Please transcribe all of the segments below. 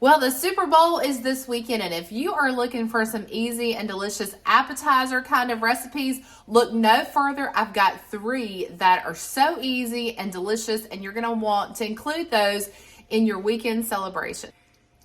Well, the Super Bowl is this weekend, and if you are looking for some easy and delicious appetizer kind of recipes, look no further. I've got 3 that are so easy and delicious, and you're going to want to include those in your weekend celebration.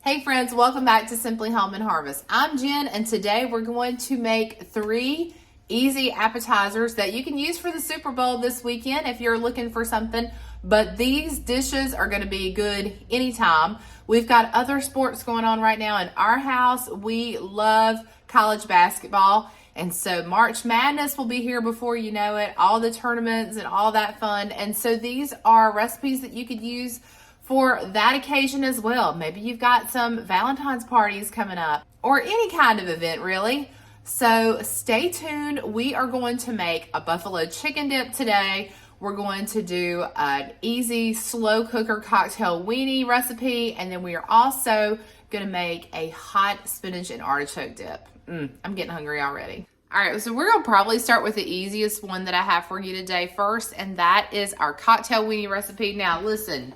Hey friends, welcome back to Simply Home and Harvest. I'm Jen, and today we're going to make 3 easy appetizers that you can use for the Super Bowl this weekend if you're looking for something. But these dishes are going to be good anytime. We've got other sports going on right now in our house. We love college basketball. And so March Madness will be here before you know it, all the tournaments and all that fun. And so these are recipes that you could use for that occasion as well. Maybe you've got some Valentine's parties coming up or any kind of event really. So stay tuned. We are going to make a buffalo chicken dip today. We're going to do an easy slow cooker cocktail weenie recipe. And then we are also going to make a hot spinach and artichoke dip. I'm getting hungry already. All right, so we're going to probably start with the easiest one that I have for you today first. And that is our cocktail weenie recipe. Now listen,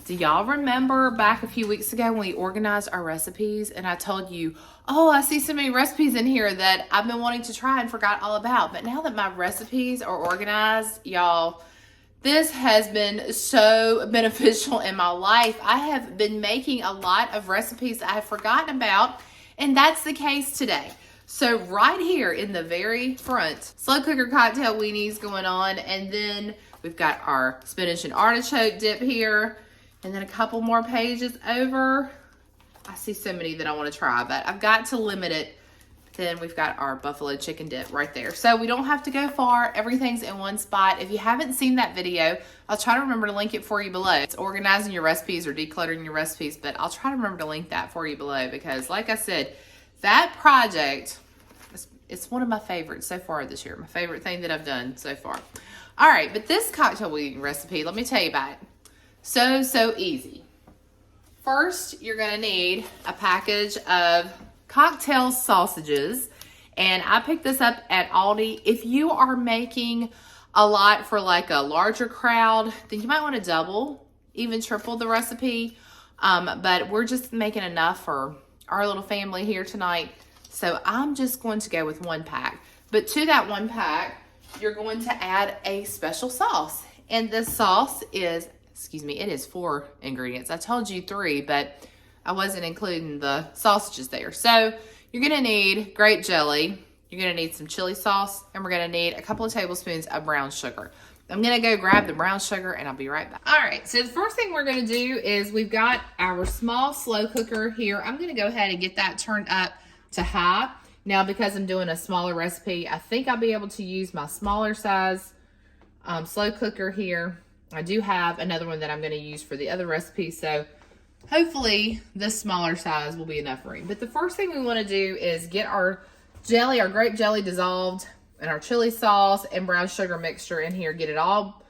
do y'all remember back a few weeks ago when we organized our recipes and I told you, oh, I see so many recipes in here that I've been wanting to try and forgot all about. But now that my recipes are organized, y'all, this has been so beneficial in my life. I have been making a lot of recipes I have forgotten about, and that's the case today. So right here in the very front, slow cooker cocktail weenies going on, and then we've got our spinach and artichoke dip here. And then a couple more pages over. I see so many that I want to try, but I've got to limit it. Then we've got our buffalo chicken dip right there. So we don't have to go far. Everything's in one spot. If you haven't seen that video, I'll try to remember to link it for you below. It's organizing your recipes or decluttering your recipes, but I'll try to remember to link that for you below because like I said, that project, it's one of my favorites so far this year. My favorite thing that I've done so far. All right, but this cocktail weenie recipe, let me tell you about it. So easy. First, you're going to need a package of cocktail sausages. And I picked this up at Aldi. If you are making a lot for like a larger crowd, then you might want to double, even triple the recipe. But we're just making enough for our little family here tonight. So I'm just going to go with 1 pack. But to that 1 pack, you're going to add a special sauce. And this sauce is it is 4 ingredients. I told you 3, but I wasn't including the sausages there. So you're gonna need grape jelly, you're gonna need some chili sauce, and we're gonna need a couple of tablespoons of brown sugar. I'm gonna go grab the brown sugar and I'll be right back. All right, so the first thing we're gonna do is we've got our small slow cooker here. I'm gonna go ahead and get that turned up to high. Now, because I'm doing a smaller recipe, I think I'll be able to use my smaller size slow cooker here. I do have another one that I'm going to use for the other recipe, so hopefully this smaller size will be enough for me. But the first thing we want to do is get our jelly, our grape jelly dissolved, and our chili sauce and brown sugar mixture in here. Get it all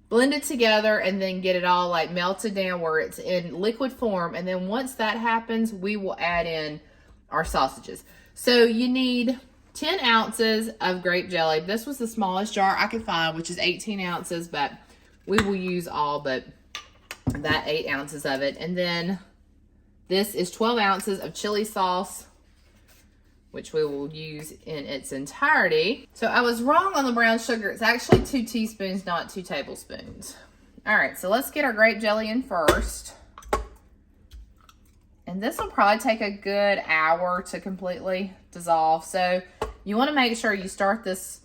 blended together and then get it all like melted down where it's in liquid form. And then once that happens, we will add in our sausages. So you need 10 ounces of grape jelly. This was the smallest jar I could find, which is 18 ounces, but we will use all but that 8 ounces of it. And then this is 12 ounces of chili sauce, which we will use in its entirety. So I was wrong on the brown sugar. It's actually 2 teaspoons, not 2 tablespoons. All right, so let's get our grape jelly in first. And this will probably take a good hour to completely dissolve. So you want to make sure you start this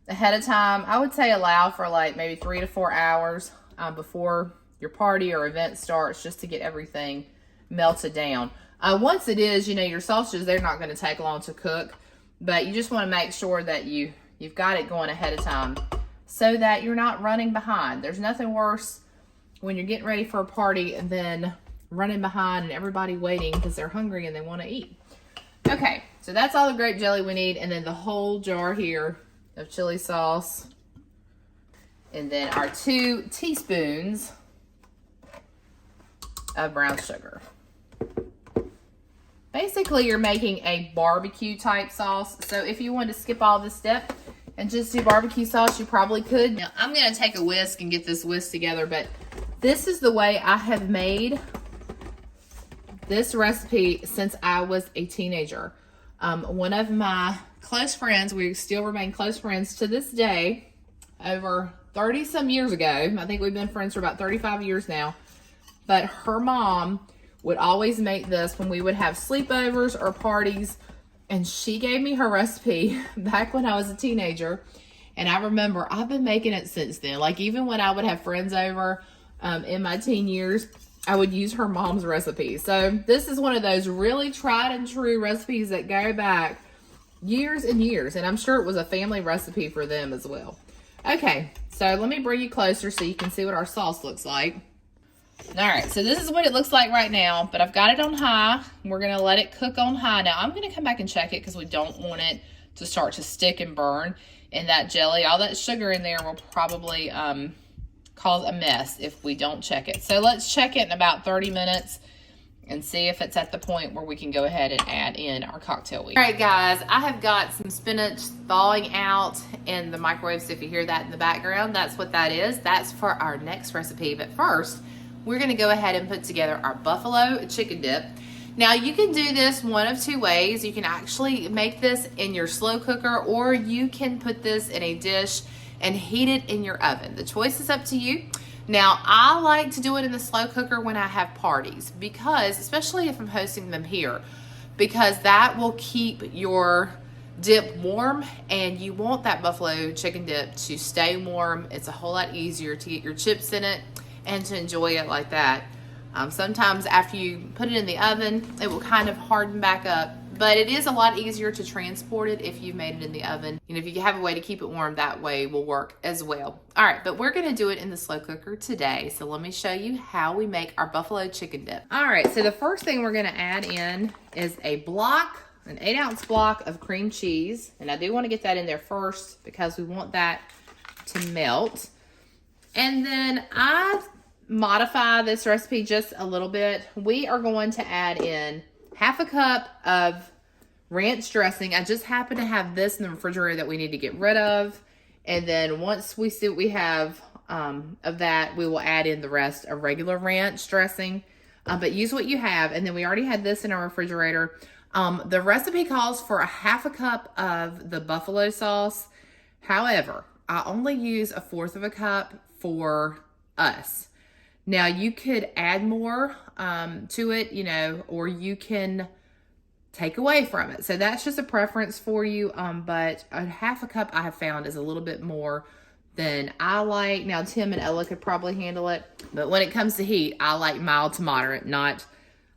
ahead of time. I would say allow for like maybe 3 to 4 hours before your party or event starts, just to get everything melted down. Once it is, you know, your sausages, they're not going to take long to cook, but you just want to make sure that you've got it going ahead of time so that you're not running behind. There's nothing worse when you're getting ready for a party and then running behind and everybody waiting because they're hungry and they want to eat. Okay, so that's all the grape jelly we need, and then the whole jar here of chili sauce, and then our 2 teaspoons of brown sugar. Basically, you're making a barbecue type sauce. So if you wanted to skip all this step and just do barbecue sauce, you probably could. Now, I'm going to take a whisk and get this whisk together, but this is the way I have made this recipe since I was a teenager. One of my close friends, we still remain close friends to this day, over 30 some years ago. I think we've been friends for about 35 years now. But her mom would always make this when we would have sleepovers or parties. And she gave me her recipe back when I was a teenager. And I remember I've been making it since then. Like even when I would have friends over in my teen years, I would use her mom's recipe. So this is one of those really tried and true recipes that go back years and years. And I'm sure it was a family recipe for them as well. Okay, so let me bring you closer so you can see what our sauce looks like. All right, so this is what it looks like right now, but I've got it on high. We're gonna let it cook on high. Now I'm gonna come back and check it because we don't want it to start to stick and burn. And that jelly, all that sugar in there will probably cause a mess if we don't check it. So let's check it in about 30 minutes and see if it's at the point where we can go ahead and add in our cocktail wheat. All right, guys, I have got some spinach thawing out in the microwave. So if you hear that in the background, that's what that is. That's for our next recipe. But first, we're gonna go ahead and put together our buffalo chicken dip. Now you can do this one of two ways. You can actually make this in your slow cooker, or you can put this in a dish and heat it in your oven. The choice is up to you. Now, I like to do it in the slow cooker when I have parties, because, especially if I'm hosting them here, because that will keep your dip warm, and you want that buffalo chicken dip to stay warm. It's a whole lot easier to get your chips in it and to enjoy it like that. Sometimes after you put it in the oven, it will kind of harden back up, but it is a lot easier to transport it if you've made it in the oven. And if you have a way to keep it warm, that way will work as well. All right, but we're gonna do it in the slow cooker today. So let me show you how we make our buffalo chicken dip. All right, so the first thing we're gonna add in is an 8-ounce block of cream cheese. And I do wanna get that in there first because we want that to melt. And then I modify this recipe just a little bit. We are going to add in 1/2 cup of ranch dressing. I just happen to have this in the refrigerator that we need to get rid of. And then once we see what we have of that, we will add in the rest of regular ranch dressing. But use what you have. And then we already had this in our refrigerator. The recipe calls for 1/2 cup of the buffalo sauce. However, I only use 1/4 cup for us. Now you could add more to it, you know, or you can take away from it. So that's just a preference for you. But 1/2 cup I have found is a little bit more than I like. Now Tim and Ella could probably handle it, but when it comes to heat, I like mild to moderate, not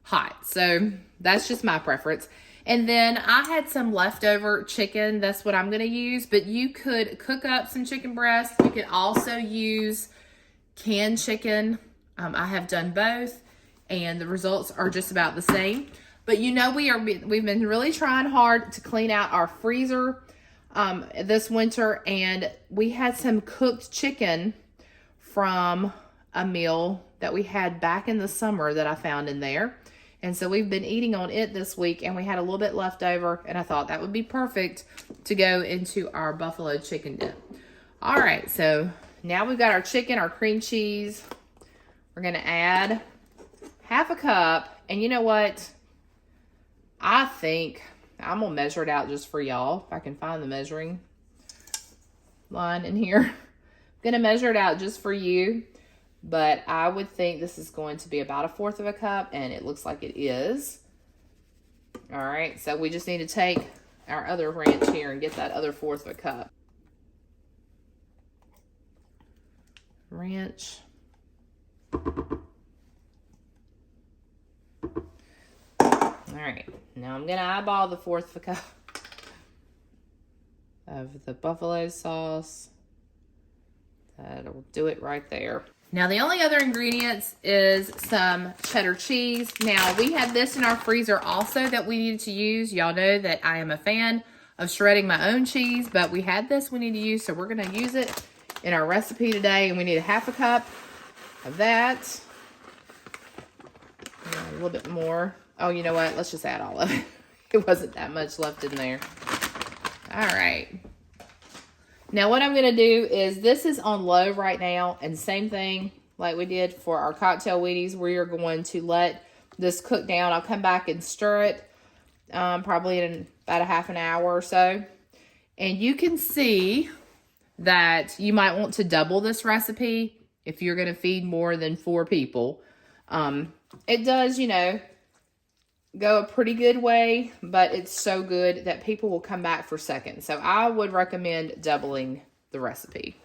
hot. So that's just my preference. And then I had some leftover chicken. That's what I'm going to use, but you could cook up some chicken breast. You could also use canned chicken. I have done both, and the results are just about the same. But you know, we've been really trying hard to clean out our freezer this winter, and we had some cooked chicken from a meal that we had back in the summer that I found in there. And so we've been eating on it this week, and we had a little bit left over, and I thought that would be perfect to go into our buffalo chicken dip. All right, so now we've got our chicken, our cream cheese. We're gonna add 1/2 cup, and you know what? I think I'm gonna measure it out just for y'all, if I can find the measuring line in here. I'm gonna measure it out just for you, but I would think this is going to be about 1/4 cup, and it looks like it is. All right, so we just need to take our other ranch here and get that other 1/4 cup. Ranch. All right, now I'm gonna eyeball the 1/4 cup of the buffalo sauce. That'll do it right there. Now the only other ingredients is some cheddar cheese. Now we had this in our freezer also that we needed to use. Y'all know that I am a fan of shredding my own cheese, but we had this we need to use, so we're gonna use it in our recipe today, and we need 1/2 cup of that. And a little bit more. Oh, you know what? Let's just add all of it. It wasn't that much left in there. All right. Now what I'm going to do is, this is on low right now, and same thing like we did for our cocktail weenies, we are going to let this cook down. I'll come back and stir it probably in about a half an hour or so. And you can see that you might want to double this recipe if you're going to feed more than 4 people. It does, you know, go a pretty good way, but it's so good that people will come back for seconds. So I would recommend doubling the recipe.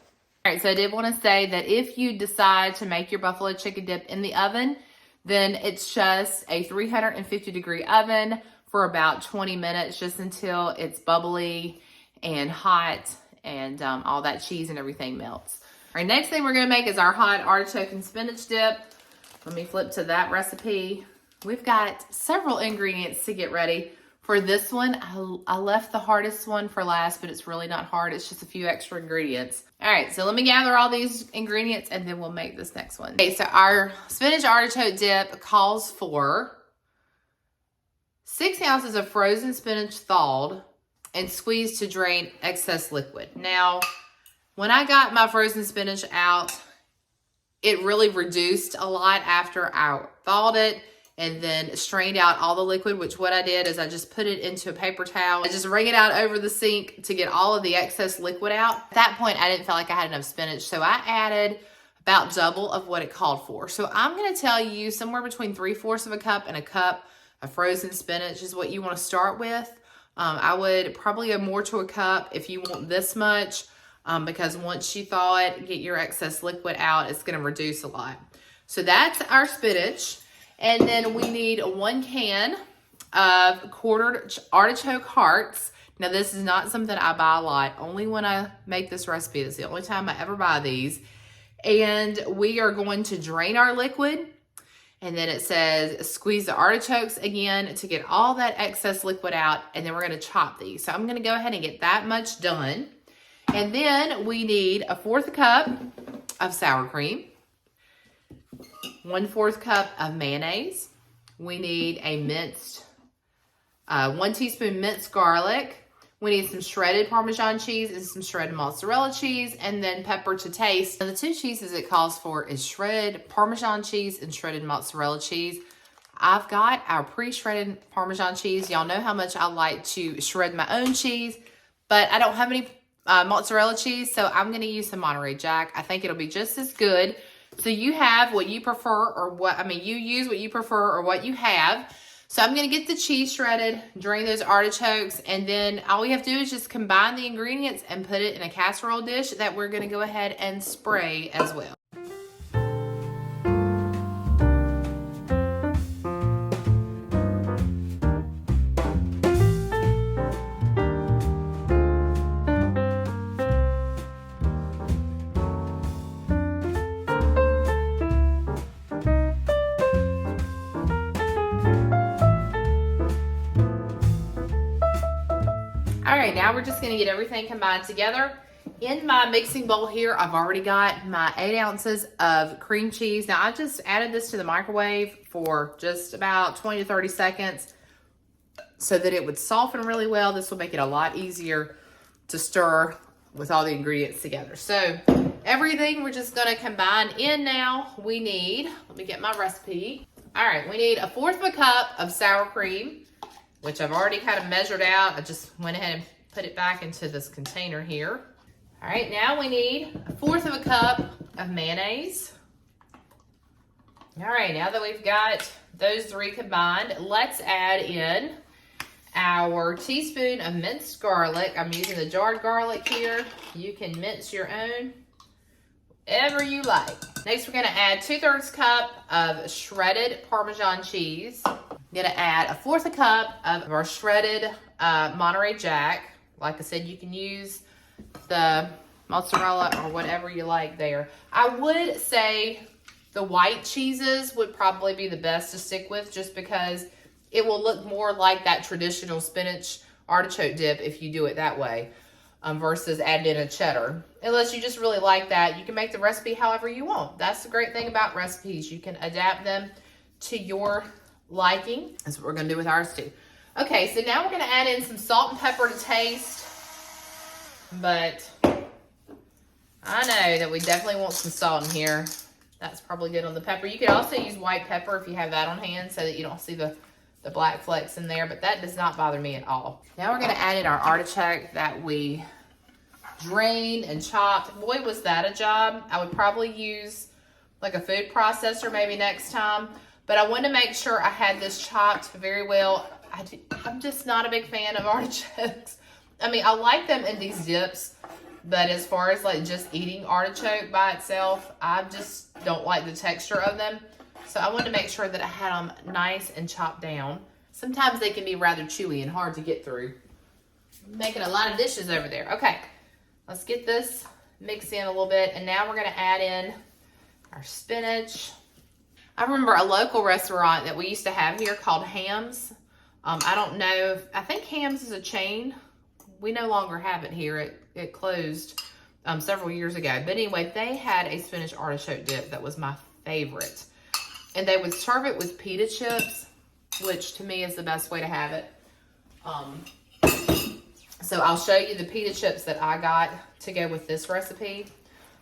All right, so I did want to say that if you decide to make your buffalo chicken dip in the oven, then it's just a 350-degree oven for about 20 minutes, just until it's bubbly and hot and all that cheese and everything melts. All right, next thing we're going to make is our hot artichoke and spinach dip. Let me flip to that recipe. We've got several ingredients to get ready. For this one, I left the hardest one for last, but it's really not hard. It's just a few extra ingredients. All right, so let me gather all these ingredients and then we'll make this next one. Okay, so our spinach artichoke dip calls for 6 ounces of frozen spinach thawed and squeezed to drain excess liquid. Now, when I got my frozen spinach out, it really reduced a lot after I thawed it and then strained out all the liquid, which what I did is I just put it into a paper towel. I just wring it out over the sink to get all of the excess liquid out. At that point, I didn't feel like I had enough spinach, so I added about double of what it called for. So I'm gonna tell you somewhere between 3/4 of a cup and a cup of frozen spinach is what you wanna start with. I would probably go more to a cup if you want this much, because once you thaw it, get your excess liquid out, it's gonna reduce a lot. So that's our spinach. And then we need 1 can of quartered artichoke hearts. Now this is not something I buy a lot, only when I make this recipe. It's the only time I ever buy these. And we are going to drain our liquid. And then it says squeeze the artichokes again to get all that excess liquid out. And then we're gonna chop these. So I'm gonna go ahead and get that much done. And then we need 1/4 cup of sour cream, 1/4 cup of mayonnaise. We need a minced, 1 teaspoon minced garlic. We need some shredded Parmesan cheese and some shredded mozzarella cheese, and then pepper to taste. And the 2 cheeses it calls for is shredded Parmesan cheese and shredded mozzarella cheese. I've got our pre-shredded Parmesan cheese. Y'all know how much I like to shred my own cheese, but I don't have any mozzarella cheese, so I'm going to use some Monterey Jack. I think it'll be just as good. So you have what you prefer, or you use what you prefer or what you have. So I'm going to get the cheese shredded, drain those artichokes, and then all we have to do is just combine the ingredients and put it in a casserole dish that we're going to go ahead and spray as well. All right, now we're just gonna get everything combined together. In my mixing bowl here, I've already got my 8 ounces of cream cheese. Now I just added this to the microwave for just about 20 to 30 seconds so that it would soften really well. This will make it a lot easier to stir with all the ingredients together. So everything we're just gonna combine in now. We need, let me get my recipe. All right, we need 1/4 of a cup of sour cream, which I've already kind of measured out. I just went ahead and put it back into this container here. All right, now we need 1/4 of a cup of mayonnaise. All right, now that we've got those 3 combined, let's add in our teaspoon of minced garlic. I'm using the jarred garlic here. You can mince your own, whatever you like. Next, we're gonna add 2/3 cup of shredded Parmesan cheese. I'm gonna add 1/4 a cup of our shredded Monterey Jack. Like I said, you can use the mozzarella or whatever you like there. I would say the white cheeses would probably be the best to stick with, just because it will look more like that traditional spinach artichoke dip if you do it that way, versus adding in a cheddar. Unless you just really like that, you can make the recipe however you want. That's the great thing about recipes. You can adapt them to your liking. That's what we're gonna do with ours too. Okay, so now we're gonna add in some salt and pepper to taste. But I know that we definitely want some salt in here. That's probably good on the pepper. You could also use white pepper if you have that on hand so that you don't see the black flecks in there, but that does not bother me at all. Now we're gonna add in our artichoke that we drained and chopped. Boy, was that a job. I would probably use like a food processor maybe next time, but I wanted to make sure I had this chopped very well. I'm just not a big fan of artichokes. I mean, I like them in these dips, but as far as like just eating artichoke by itself, I just don't like the texture of them. So I wanted to make sure that I had them nice and chopped down. Sometimes they can be rather chewy and hard to get through. I'm making a lot of dishes over there. Okay, let's get this mixed in a little bit. And now we're gonna add in our spinach. I remember a local restaurant that we used to have here called Ham's. I don't know, I think Ham's is a chain. We no longer have it here. It closed several years ago. But anyway, they had a spinach artichoke dip that was my favorite. And they would serve it with pita chips, which to me is the best way to have it. So I'll show you the pita chips that I got to go with this recipe.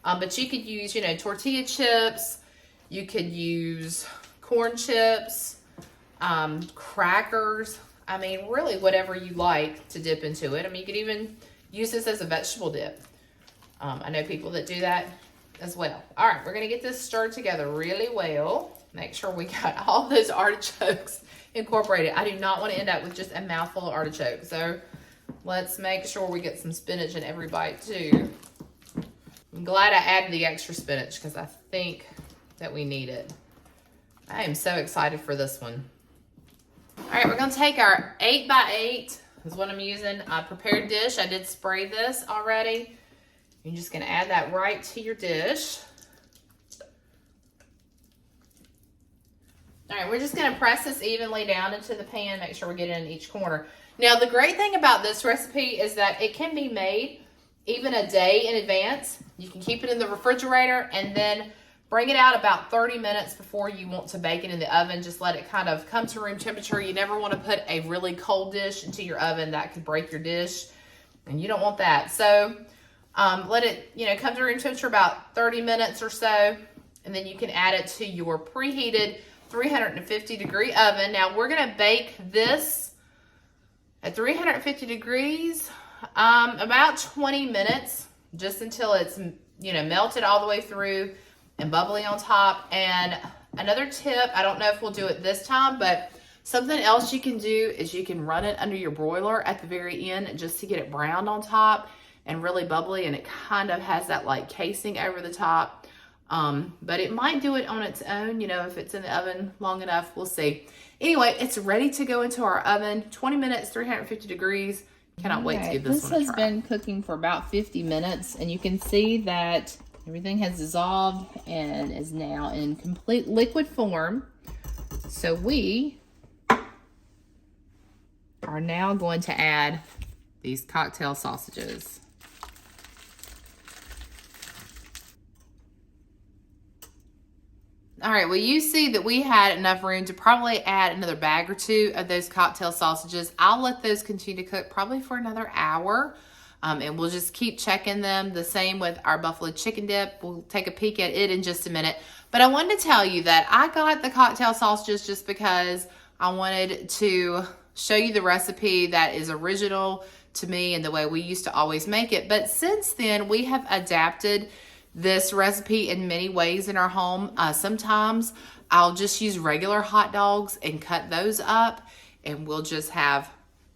But you could use, you know, tortilla chips. You could use corn chips, crackers. I mean, really whatever you like to dip into it. I mean, you could even use this as a vegetable dip. I know people that do that as well. All right, we're gonna get this stirred together really well. Make sure we got all those artichokes incorporated. I do not want to end up with just a mouthful of artichoke. So let's make sure we get some spinach in every bite too. I'm glad I added the extra spinach because I think that we need it. I am so excited for this one. All right, we're gonna take our 8x8 is what I'm using. A prepared dish. I did spray this already. You're just gonna add that right to your dish. All right, we're just gonna press this evenly down into the pan, make sure we get it in each corner. Now, the great thing about this recipe is that it can be made even a day in advance. You can keep it in the refrigerator and then bring it out about 30 minutes before you want to bake it in the oven. Just let it kind of come to room temperature. You never want to put a really cold dish into your oven. That could break your dish, and you don't want that. So let it, you know, come to room temperature about 30 minutes or so, and then you can add it to your preheated 350 degree oven. Now we're gonna bake this at 350 degrees about 20 minutes, just until it's, you know, melted all the way through and bubbly on top. And another tip, I don't know if we'll do it this time, but something else you can do is you can run it under your broiler at the very end just to get it browned on top and really bubbly, and it kind of has that like casing over the top. But it might do it on its own, you know, if it's in the oven long enough. We'll see. Anyway, it's ready to go into our oven. 20 minutes, 350 degrees. Cannot wait to give this one a try. This has been cooking for about 50 minutes, and you can see that everything has dissolved and is now in complete liquid form. So we are now going to add these cocktail sausages. All right, well, you see that we had enough room to probably add another bag or two of those cocktail sausages. I'll let those continue to cook probably for another hour, and we'll just keep checking them. The same with our buffalo chicken dip. We'll take a peek at it in just a minute. But I wanted to tell you that I got the cocktail sausages just because I wanted to show you the recipe that is original to me and the way we used to always make it. But since then, we have adapted this recipe in many ways in our home. Sometimes I'll just use regular hot dogs and cut those up, and we'll just have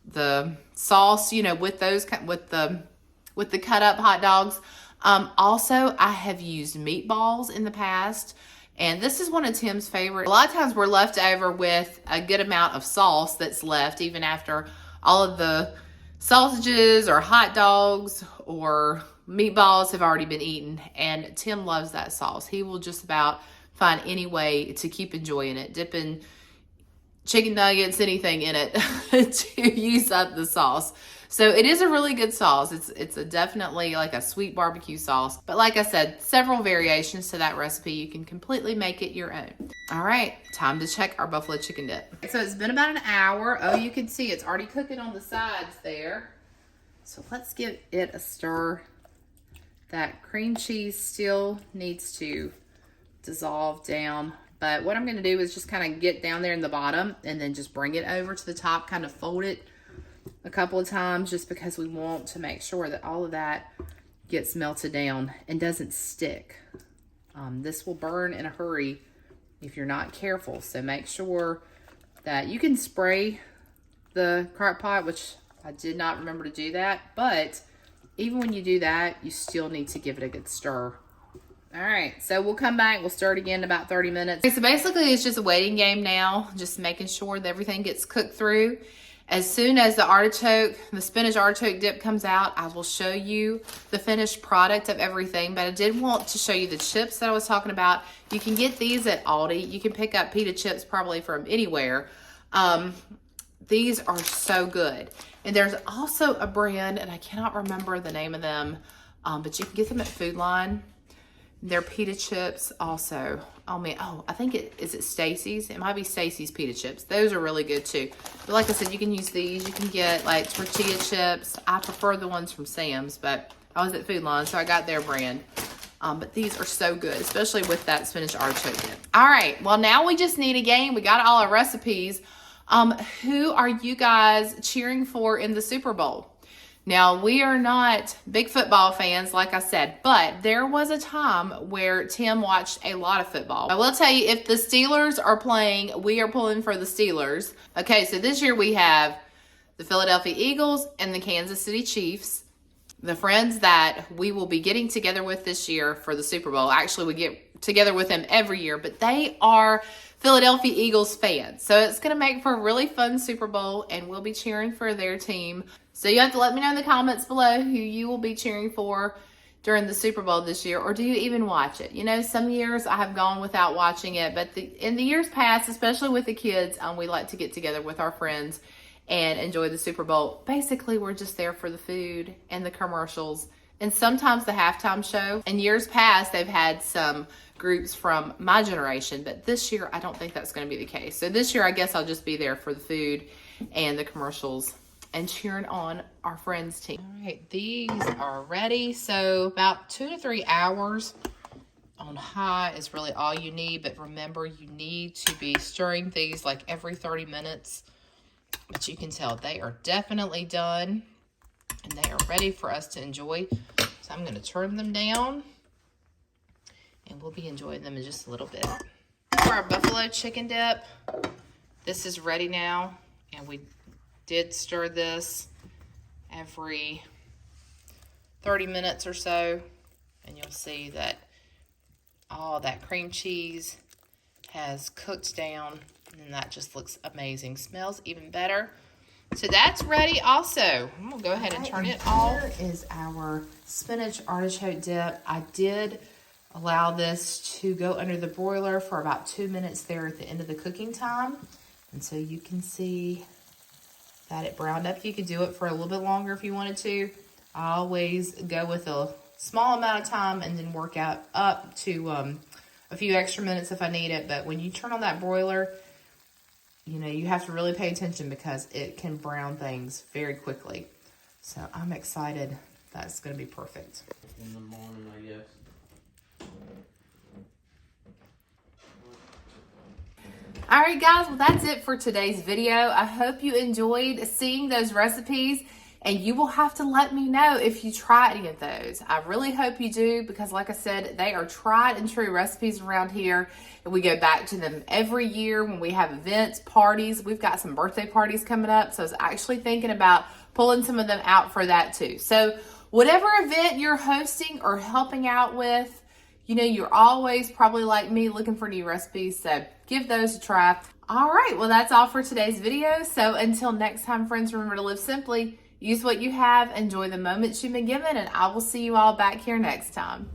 the sauce, you know, with those, with the cut up hot dogs. Also, I have used meatballs in the past, and this is one of Tim's favorite. A lot of times we're left over with a good amount of sauce that's left even after all of the sausages or hot dogs or meatballs have already been eaten, and Tim loves that sauce. He will just about find any way to keep enjoying it, dipping chicken nuggets, anything in it to use up the sauce. So it is a really good sauce. It's a definitely like a sweet barbecue sauce. But like I said, several variations to that recipe. You can completely make it your own. All right, time to check our buffalo chicken dip. So it's been about an hour. Oh, you can see it's already cooking on the sides there. So let's give it a stir. That cream cheese still needs to dissolve down. But what I'm going to do is just kind of get down there in the bottom and then just bring it over to the top, kind of fold it a couple of times just because we want to make sure that all of that gets melted down and doesn't stick. This will burn in a hurry if you're not careful. So make sure that you can spray the crock pot, which I did not remember to do that. But even when you do that, you still need to give it a good stir. All right, so we'll come back. We'll stir it again in about 30 minutes. Okay, so basically it's just a waiting game now, just making sure that everything gets cooked through. As soon as the spinach artichoke dip comes out, I will show you the finished product of everything. But I did want to show you the chips that I was talking about. You can get these at Aldi. You can pick up pita chips probably from anywhere. These are so good. And there's also a brand, and I cannot remember the name of them, but you can get them at Food Line. They're pita chips also. Oh man, I think is it Stacy's? It might be Stacy's pita chips. Those are really good too. But like I said, you can use these. You can get like tortilla chips. I prefer the ones from Sam's, but I was at Food Line, so I got their brand. But these are so good, especially with that spinach artichoke dip. All right, well now we just need a game. We got all our recipes. Who are you guys cheering for in the Super Bowl? Now, we are not big football fans, like I said, but there was a time where Tim watched a lot of football. I will tell you, if the Steelers are playing, we are pulling for the Steelers. Okay, so this year we have the Philadelphia Eagles and the Kansas City Chiefs. The friends that we will be getting together with this year for the Super Bowl. Actually, we get together with them every year, but they are Philadelphia Eagles fans. So it's going to make for a really fun Super Bowl, and we'll be cheering for their team. So you have to let me know in the comments below who you will be cheering for during the Super Bowl this year, or do you even watch it? You know, some years I have gone without watching it, but in the years past, especially with the kids, we like to get together with our friends and enjoy the Super Bowl. Basically, we're just there for the food and the commercials and sometimes the halftime show. In years past, they've had some groups from my generation, but this year, I don't think that's going to be the case. So this year, I guess I'll just be there for the food and the commercials and cheering on our friends' team. All right, these are ready. So about 2 to 3 hours on high is really all you need. But remember, you need to be stirring these like every 30 minutes. But you can tell they are definitely done and they are ready for us to enjoy. So I'm going to turn them down and we'll be enjoying them in just a little bit. For our buffalo chicken dip, this is ready now, and we did stir this every 30 minutes or so, and you'll see that all that cream cheese has cooked down, and that just looks amazing. Smells even better. So that's ready also. I'm gonna go ahead and turn it off. Here is our spinach artichoke dip. I did allow this to go under the broiler for about 2 minutes there at the end of the cooking time. And so you can see that it browned up. You could do it for a little bit longer if you wanted to. I always go with a small amount of time and then work out up to a few extra minutes if I need it. But when you turn on that broiler, you know, you have to really pay attention because it can brown things very quickly. So I'm excited. That's going to be perfect. In the morning, I guess. All right, guys, well, that's it for today's video. I hope you enjoyed seeing those recipes, and you will have to let me know if you try any of those. I really hope you do, because like I said, they are tried and true recipes around here, and we go back to them every year when we have events, parties. We've got some birthday parties coming up, so I was actually thinking about pulling some of them out for that too. So whatever event you're hosting or helping out with, you know, you're always probably like me looking for new recipes, so give those a try. All right, well, that's all for today's video. So until next time, friends, remember to live simply, use what you have, enjoy the moments you've been given, and I will see you all back here next time.